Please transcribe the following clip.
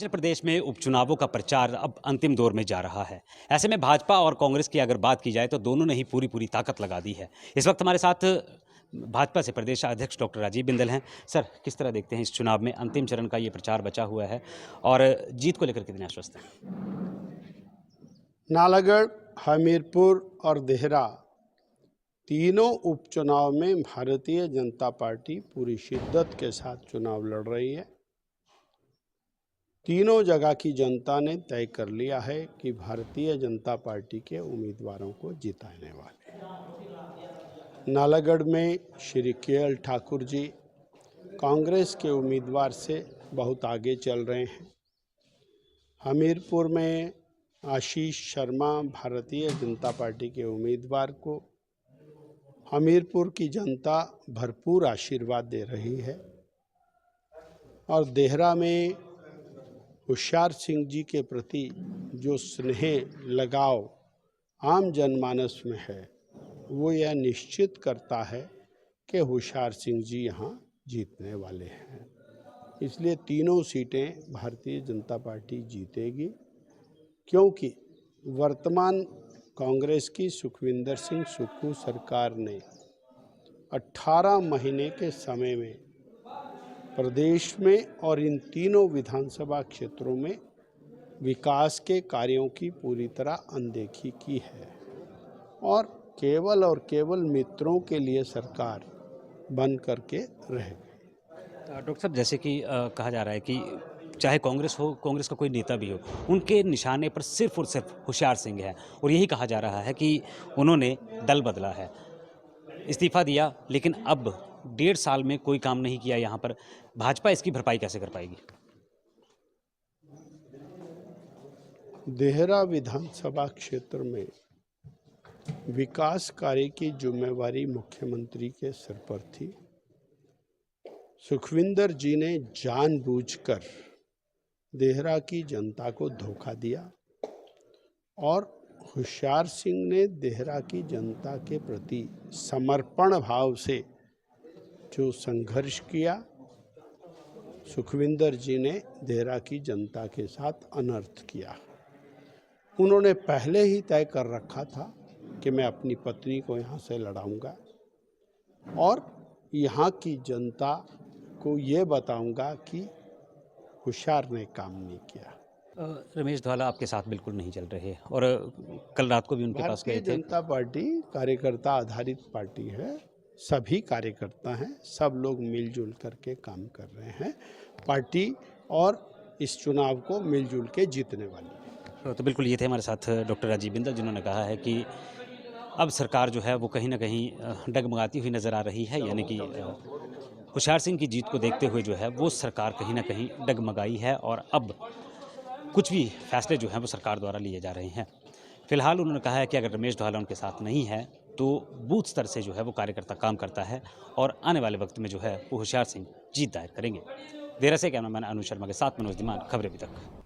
हिमाचल प्रदेश में उपचुनावों का प्रचार अब अंतिम दौर में जा रहा है। ऐसे में भाजपा और कांग्रेस की अगर बात की जाए तो दोनों ने ही पूरी ताकत लगा दी है। इस वक्त हमारे साथ भाजपा से प्रदेश अध्यक्ष डॉक्टर राजीव बिंदल हैं। सर, किस तरह देखते हैं इस चुनाव में अंतिम चरण का ये प्रचार बचा हुआ है और जीत को लेकर कितने आश्वस्त हैं? नालागढ़, हमीरपुर और देहरा तीनों उपचुनाव में भारतीय जनता पार्टी पूरी शिद्दत के साथ चुनाव लड़ रही है। तीनों जगह की जनता ने तय कर लिया है कि भारतीय जनता पार्टी के उम्मीदवारों को जिताने वाले। नालागढ़ में श्री के.एल. ठाकुर जी कांग्रेस के उम्मीदवार से बहुत आगे चल रहे हैं। हमीरपुर में आशीष शर्मा भारतीय जनता पार्टी के उम्मीदवार को हमीरपुर की जनता भरपूर आशीर्वाद दे रही है और देहरा में होशियार सिंह जी के प्रति जो स्नेह लगाव आम जनमानस में है वो यह निश्चित करता है कि होशियार सिंह जी यहाँ जीतने वाले हैं। इसलिए तीनों सीटें भारतीय जनता पार्टी जीतेगी, क्योंकि वर्तमान कांग्रेस की सुखविंदर सिंह सुक्खू सरकार ने 18 महीने के समय में प्रदेश में और इन तीनों विधानसभा क्षेत्रों में विकास के कार्यों की पूरी तरह अनदेखी की है और केवल मित्रों के लिए सरकार बन करके रह गई। डॉक्टर साहब, जैसे कि कहा जा रहा है कि चाहे कांग्रेस हो, कांग्रेस का कोई नेता भी हो, उनके निशाने पर सिर्फ और सिर्फ होशियार सिंह है और यही कहा जा रहा है कि उन्होंने दल बदला है, इस्तीफा दिया, लेकिन अब 1.5 साल में कोई काम नहीं किया यहाँ पर। भाजपा इसकी भरपाई कैसे कर पाएगी? देहरा विधानसभा क्षेत्र में विकास कार्य की जिम्मेवारी मुख्यमंत्री के सिर पर थी। सुखविंदर जी ने जानबूझकर देहरा की जनता को धोखा दिया और होशियार सिंह ने देहरा की जनता के प्रति समर्पण भाव से जो संघर्ष किया, सुखविंदर जी ने देहरा की जनता के साथ अनर्थ किया। उन्होंने पहले ही तय कर रखा था कि मैं अपनी पत्नी को यहाँ से लड़ाऊंगा और यहाँ की जनता को ये बताऊंगा कि होशियार ने काम नहीं किया। रमेश धवाला आपके साथ बिल्कुल नहीं चल रहे और कल रात को भी उनके पास गए थे। भारतीय जनता पार्टी कार्यकर्ता आधारित पार्टी है, सभी कार्यकर्ता हैं, सब लोग मिलजुल करके काम कर रहे हैं। पार्टी और इस चुनाव को मिलजुल के जीतने वाली है। तो बिल्कुल ये थे हमारे साथ डॉक्टर राजीव बिंदल, जिन्होंने कहा है कि अब सरकार जो है वो कहीं ना कहीं डगमगाती हुई नज़र आ रही है, यानी कि होशियार सिंह की जीत को देखते हुए जो है वो सरकार कहीं ना कहीं डगमगाई है और अब कुछ भी फैसले जो हैं वो सरकार द्वारा लिए जा रहे हैं। फिलहाल उन्होंने कहा है कि अगर रमेश धवाला उनके साथ नहीं है तो बूथ स्तर से जो है वो कार्यकर्ता काम करता है और आने वाले वक्त में जो है वो होशियार सिंह जीत दायर करेंगे। देहरा से कैमरामैन अनु शर्मा के साथ मनोज धीमान, खबरें अभी तक।